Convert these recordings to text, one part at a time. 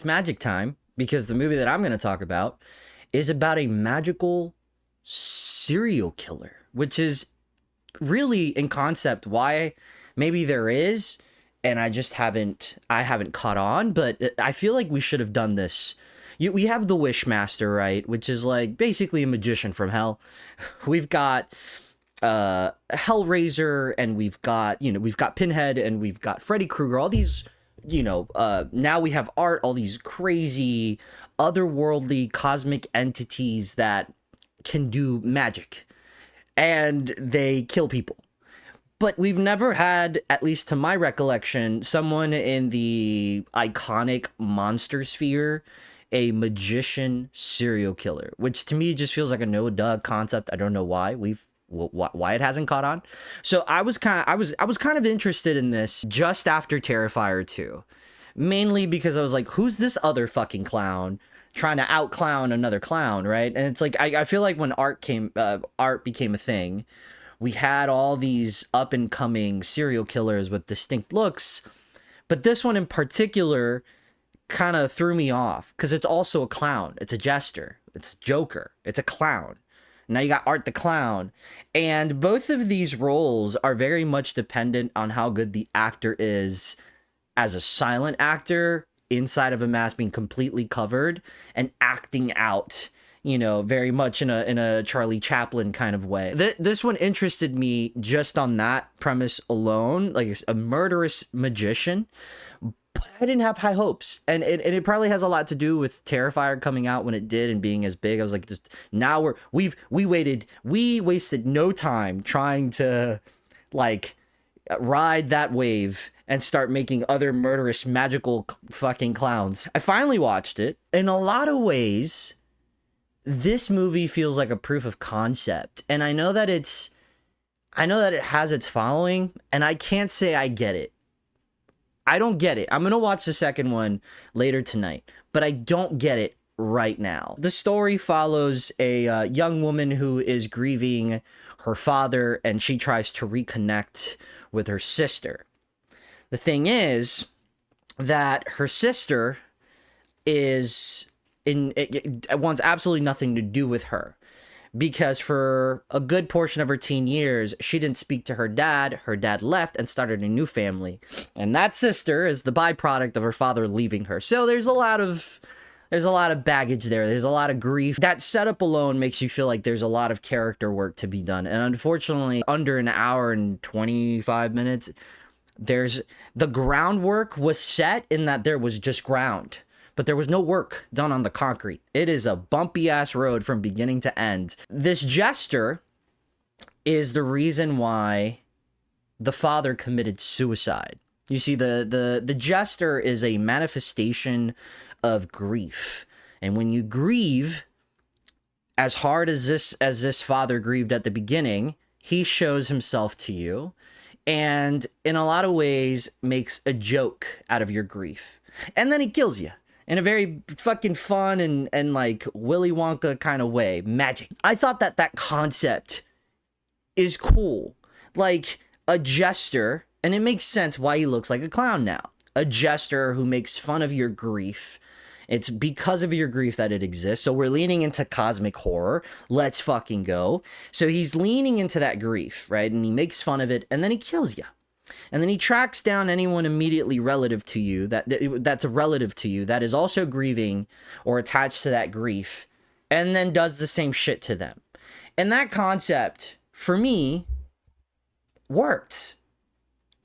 magic time, because the movie that I'm going to talk about is about a magical serial killer, which is really in concept why maybe there is, and I haven't caught on, but I feel like we should have done this. We have the Wishmaster, right, which is like basically a magician from hell. We've got Hellraiser, and we've got Pinhead, and we've got Freddy Krueger, all these, now we have Art, all these crazy otherworldly cosmic entities that can do magic and they kill people. But we've never had, at least to my recollection, someone in the iconic monster sphere, a magician serial killer, which to me just feels like a no duh concept. I don't know why why it hasn't caught on. So I was kind of interested in this just after Terrifier 2, mainly because I was like, who's this other fucking clown trying to out clown another clown, right? And it's like I feel like when art became a thing, we had all these up and coming serial killers with distinct looks, but this one in particular kind of threw me off because it's also a clown. It's a jester. It's Joker. It's a clown. Now you got Art the Clown. And both of these roles are very much dependent on how good the actor is as a silent actor inside of a mask, being completely covered and acting out, very much in a Charlie Chaplin kind of way. This one interested me just on that premise alone, like a murderous magician. But I didn't have high hopes, and it probably has a lot to do with Terrifier coming out when it did and being as big. I was like, now we wasted no time trying to like ride that wave and start making other murderous magical fucking clowns. I finally watched it. In a lot of ways, this movie feels like a proof of concept, and I know that it has its following, and I can't say I get it. I don't get it. I'm going to watch the second one later tonight, but I don't get it right now. The story follows a young woman who is grieving her father, and she tries to reconnect with her sister. The thing is that her sister wants absolutely nothing to do with her, because for a good portion of her teen years, she didn't speak to her dad. Her dad left and started a new family. And that sister is the byproduct of her father leaving her. So there's a lot of baggage there. There's a lot of grief. That setup alone makes you feel like there's a lot of character work to be done. And unfortunately, under an hour and 25 minutes, the groundwork was set in that there was just ground, but there was no work done on the concrete. It is a bumpy ass road from beginning to end. This jester is the reason why the father committed suicide. You see, the jester is a manifestation of grief. And when you grieve, as hard as this father grieved at the beginning, he shows himself to you, and in a lot of ways makes a joke out of your grief. And then he kills you in a very fucking fun and like Willy Wonka kind of way. Magic. I thought that concept is cool. Like a jester, and it makes sense why he looks like a clown now. A jester who makes fun of your grief. It's because of your grief that it exists. So we're leaning into cosmic horror. Let's fucking go. So he's leaning into that grief, right? And he makes fun of it, and then he kills you. And then he tracks down anyone immediately relative to you that's a relative to you that is also grieving or attached to that grief, and then does the same shit to them. And that concept, for me, worked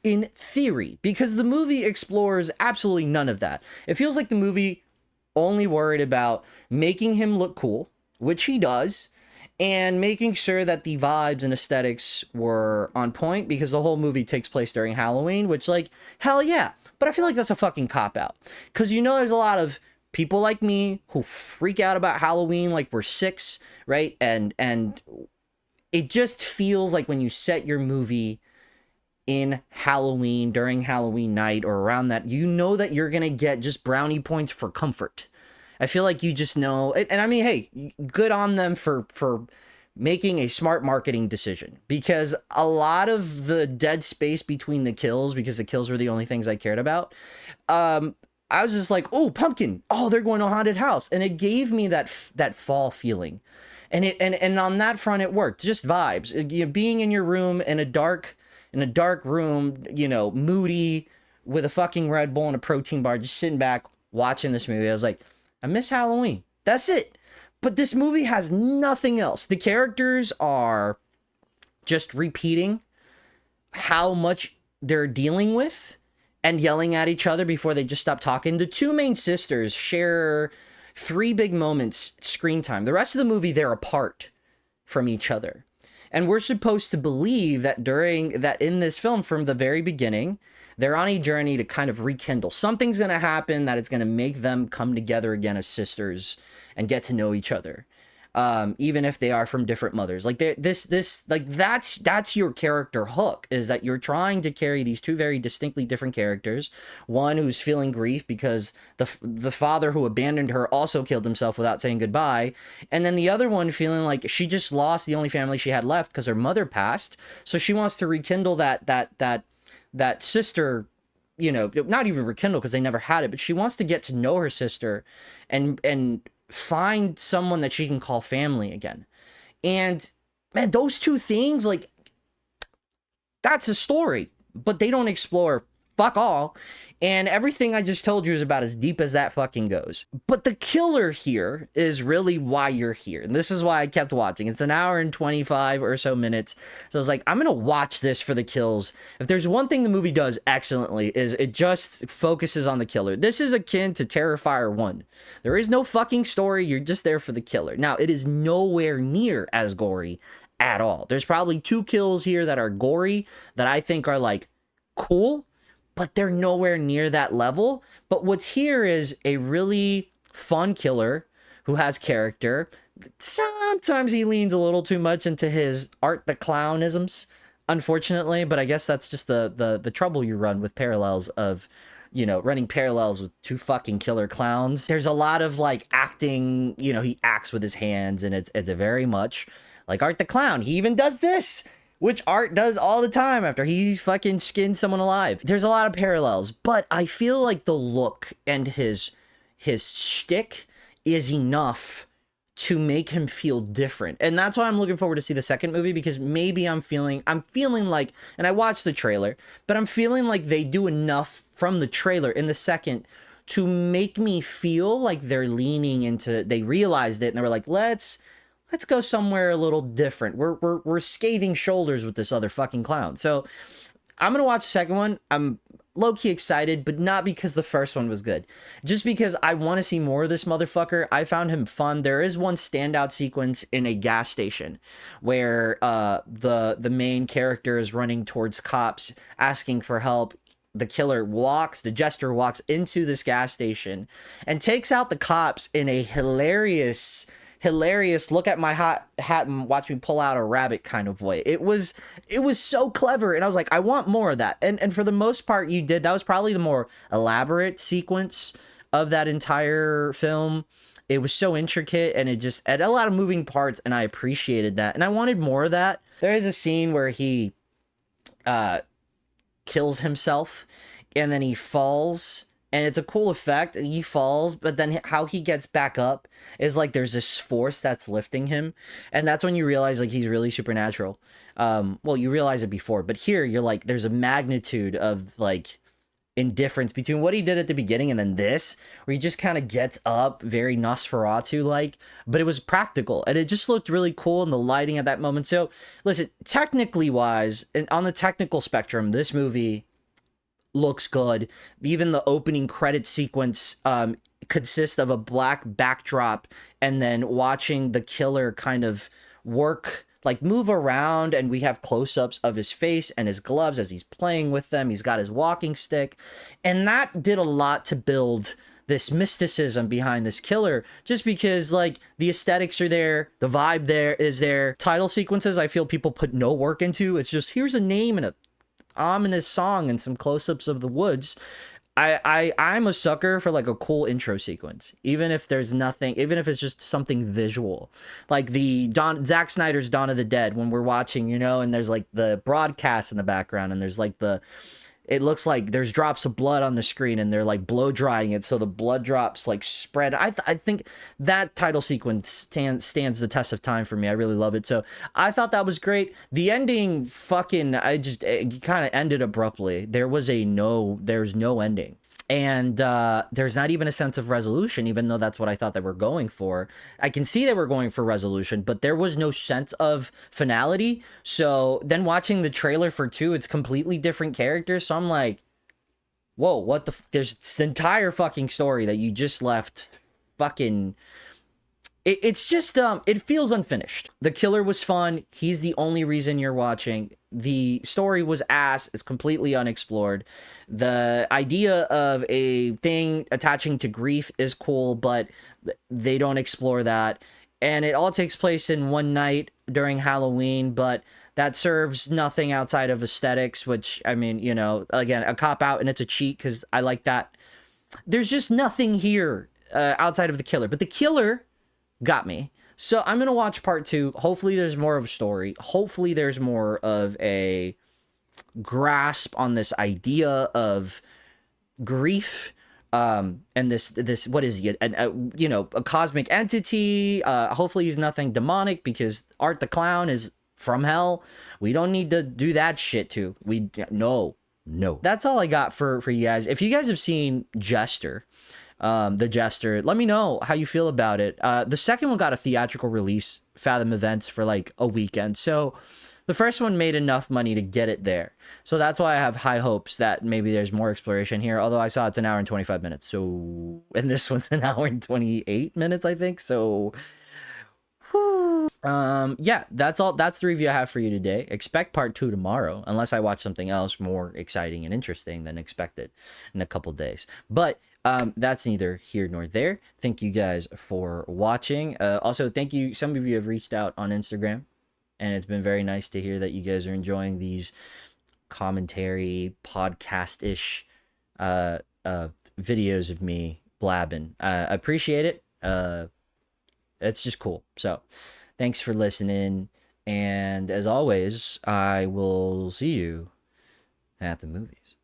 in theory, because the movie explores absolutely none of that. It feels like the movie only worried about making him look cool, which he does, and making sure that the vibes and aesthetics were on point, because the whole movie takes place during Halloween, which, like, hell yeah. But I feel like that's a fucking cop-out. Because there's a lot of people like me who freak out about Halloween like we're 6, right? And it just feels like when you set your movie in Halloween, during Halloween night, or around that, that you're going to get just brownie points for comfort. I feel like you just know, and I mean, hey, good on them for making a smart marketing decision, because a lot of the dead space between the kills, because the kills were the only things I cared about, I was just like, oh, pumpkin. Oh, they're going to a haunted house. And it gave me that fall feeling. And on that front, it worked. Just vibes. You know, being in your room in a dark room, you know, moody, with a fucking Red Bull and a protein bar, just sitting back watching this movie. I was like, I miss Halloween. That's it. But this movie has nothing else. The characters are just repeating how much they're dealing with and yelling at each other before they just stop talking. The two main sisters share 3 big moments screen time. The rest of the movie, they're apart from each other. And we're supposed to believe that in this film, from the very beginning, they're on a journey to kind of rekindle. Something's going to happen that it's going to make them come together again as sisters and get to know each other. Even if they are from different mothers. Like that's your character hook, is that you're trying to carry these two very distinctly different characters. One who's feeling grief because the father who abandoned her also killed himself without saying goodbye. And then the other one feeling like she just lost the only family she had left because her mother passed. So she wants to rekindle that sister, you know, not even rekindle because they never had it, but she wants to get to know her sister and find someone that she can call family again. And man, those two things, like, that's a story, but they don't explore fuck all. And everything I just told you is about as deep as that fucking goes. But the killer here is really why you're here. And this is why I kept watching. It's an hour and 25 or so minutes. So I was like, I'm going to watch this for the kills. If there's one thing the movie does excellently, is it just focuses on the killer. This is akin to Terrifier 1. There is no fucking story. You're just there for the killer. Now, it is nowhere near as gory at all. There's probably 2 kills here that are gory that I think are like cool, but they're nowhere near that level. But what's here is a really fun killer who has character. Sometimes he leans a little too much into his Art the Clown-isms, unfortunately, but I guess that's just the trouble you run with parallels of, you know, running parallels with 2 fucking killer clowns. There's a lot of like acting, you know, he acts with his hands, and it's a very much like Art the Clown. He even does this, which Art does all the time after he fucking skins someone alive. There's a lot of parallels, but I feel like the look and his shtick is enough to make him feel different. And that's why I'm looking forward to see the second movie, because maybe I'm feeling like, and I watched the trailer, but I'm feeling like they do enough from the trailer in the second to make me feel like they're leaning into, they realized it and they were like, let's go somewhere a little different. We're scathing shoulders with this other fucking clown. So I'm going to watch the second one. I'm low-key excited, but not because the first one was good. Just because I want to see more of this motherfucker. I found him fun. There is one standout sequence in a gas station where the main character is running towards cops asking for help. The Jester walks into this gas station and takes out the cops in a hilarious look at my hat and watch me pull out a rabbit kind of way. It was so clever, and I was like, I want more of that. And for the most part, that was probably the more elaborate sequence of that entire film. It was so intricate, and it had a lot of moving parts, and I appreciated that, and I wanted more of that. There is a scene where he kills himself, and then he falls. And it's a cool effect. He falls, but then how he gets back up is like there's this force that's lifting him. And that's when you realize like he's really supernatural. Well, you realize it before, but here you're like, there's a magnitude of like indifference between what he did at the beginning and then this, where he just kind of gets up very Nosferatu-like, but it was practical. And it just looked really cool in the lighting at that moment. So listen, technically wise, and on the technical spectrum, this movie looks good. Even the opening credit sequence consists of a black backdrop and then watching the killer kind of move around, and we have close-ups of his face and his gloves as he's playing with them. He's got his walking stick, and that did a lot to build this mysticism behind this killer, just because like the aesthetics are there, the vibe there is there. Title sequences I feel people put no work into. It's just, here's a name and a ominous song and some close-ups of the woods. I'm a sucker for like a cool intro sequence, even if there's nothing, even if it's just something visual, like the Zack Snyder's Dawn of the Dead, when we're watching, you know, and there's like the broadcast in the background, and there's like it looks like there's drops of blood on the screen and they're like blow drying it so the blood drops like spread. I think that title sequence stands the test of time for me. I really love it. So I thought that was great. The ending fucking, it kind of ended abruptly. There's no ending. And there's not even a sense of resolution, even though that's what I thought they were going for. I can see they were going for resolution, but there was no sense of finality. So then watching the trailer for 2, it's completely different characters. So I'm like, whoa, what the? There's this entire fucking story that you just left fucking... It's just, it feels unfinished. The killer was fun. He's the only reason you're watching. The story was ass. It's completely unexplored. The idea of a thing attaching to grief is cool, but they don't explore that. And it all takes place in one night during Halloween, but that serves nothing outside of aesthetics, which, I mean, you know, again, a cop-out, and it's a cheat because I like that. There's just nothing here outside of the killer. But the killer got me. So I'm gonna watch part 2. Hopefully there's more of a story. Hopefully there's more of a grasp on this idea of grief, and this what is he, you know, a cosmic entity. Hopefully he's nothing demonic, because Art the Clown is from hell. We don't need to do that shit too. No. That's all I got for you guys. If you guys have seen Jester, the Jester, let me know how you feel about it. The second one got a theatrical release, Fathom Events, for like a weekend. So the first one made enough money to get it there. So that's why I have high hopes that maybe there's more exploration here. Although I saw it's an hour and 25 minutes. So, and this one's an hour and 28 minutes, I think. So, yeah, that's all. That's the review I have for you today. Expect part 2 tomorrow, unless I watch something else more exciting and interesting than expected in a couple days. But that's neither here nor there. Thank you guys for watching. Also, thank you. Some of you have reached out on Instagram, and it's been very nice to hear that you guys are enjoying these commentary podcast-ish videos of me blabbing. I appreciate it. It's just cool. So thanks for listening. And as always, I will see you at the movies.